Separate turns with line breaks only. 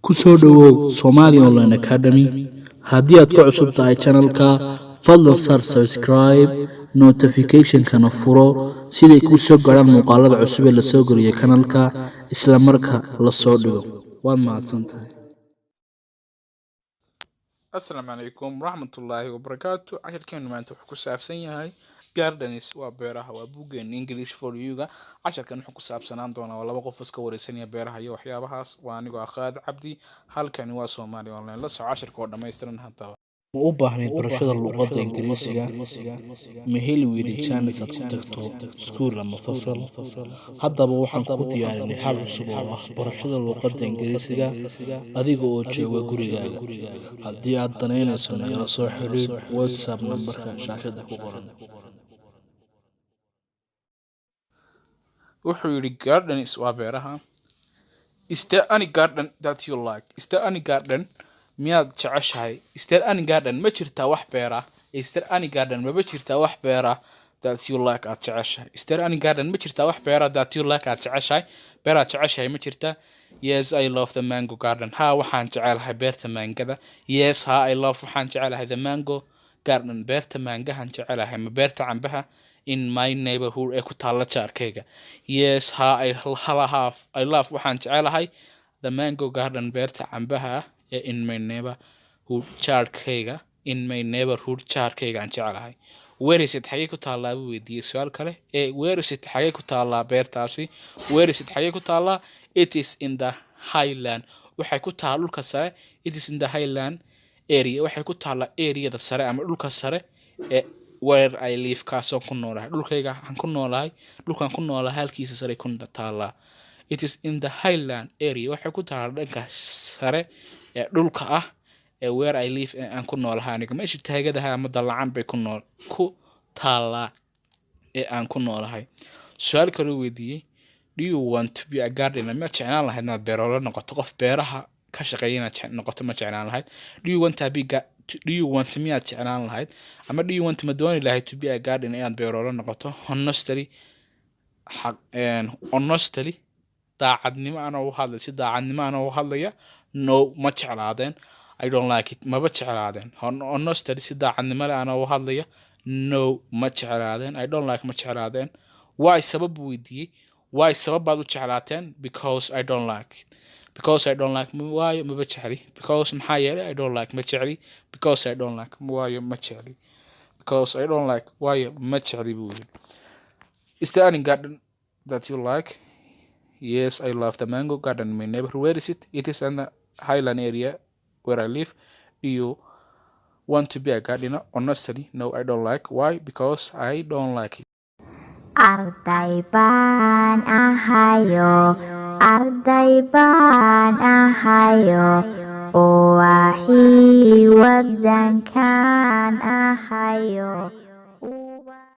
ku soo dhawow Somali Online Academy haddii aad ku cusub tahay channelka fadlan sar subscribe notification-kana furo siday kuu soo gaaraan muuqaalada cusub ee la soo geliyo channelka isla marka la soo dhigo waad mahadsantahay.
السلام عليكم ورحمة الله وبركاته. عشان كان ما أنتم حكوا سابسين هاي gardens وبيرها وبوجين إنجليش فور يوجا عشان كان حكوا سابسين عندنا ولا بقوا فسك ورسني بيرها يو حيا بهاس وأنا جو أخذ عبدي هل كان هو سومالي ولا لا سو 10 كورة ما يسترن هذا
ma u baahnayd barashada luqadda Ingiriisiga ma heli weyday chance aad ku tagto iskuul ama fasal haddaba waxaan ku diyaarinay hal cusub oo ah barashada luqadda Ingiriisiga adiga oo jooga gurigaaga haddii aad danaynayso nagala soo xiriir WhatsApp nambarka shaashada ku qoran.
wuxuu yiri gardens waa beeraha. Is there any garden that you like? Is there any garden miyaad jeceshahay? Is there any garden ma jirtaa wax beera? Is there any garden ma jirtaa wax beera that you like aad jeceshahay? Is there any garden ma jirtaa wax beera that you like aad jeceshahay? Beera jeceshahay ma jirtaa? Yes, I love the mango garden. Ha waxaan jecelahay beerta maangada. Yes, ha I love waxaan jecelahay the mango garden. Beerta maangahan jecelahay ma beerta cambaha in my neighborhood ee ku taalla jaarkayga. Yes, ha I love waxaan jecelahay the mango garden beerta cambaha in my neighborhood jaarkayga aan jecelahay. Where is it xagee ku taallaa buu weydiiyey su'aal kale where is it xagee ku taallaa beertaasi where is it xagee ku taallaa it is in the highland waxay ku taallaa dhulka sare it is in the highland area waxay ku taallaa areada sare ama dhulka sare ee where I live kaasoo ku noolahay dhulkayga aan ku noolahay dhulkan ku noolahay halkiisa sare ku taallaa it is in the highland area waxay ku taallaa dhanka sare ee dhulka ah where I live aan ku noolahay aniga meesha taagadaha ama dalacan bay ku taallaa ee aan ku noolahay. Su'aal kale weydiiyey do you want to be a gardener ma jeclaan lahayd inaad beerolo noqoto qof beeraha ka shaqeeya inaad noqoto ma jeclaan lahayd do you want miyaad jeclaan lahayd ama do you want ma dooni lahayd to be a gardener inaad beerolo noqoto honestly daacadnimo aan u hadlay si daacadnimo aan u hadlaya no ma jeclaadeen I don't like it maba jeclaadeen honestly si daacadnimo leh aan u hadlaya no ma jeclaadeen I don't like ma jeclaadeen why sabab weydiiyey why sabab baad u jeclaateen because I don't like it because I don't like why maba jecli because maxaa yeelay I don't like ma jecli because I don't like why ma jecli because I don't like why ma jecli buu yiri. Is there any garden that you like? Yes, I love the mango garden in my neighborhood. Where is it? It is in the highland area where I live. Do you want to be a gardener? Honestly, no, I don't like. Why? Because I don't like it.
Arday baan ahayo oo waxii wadankan ahayo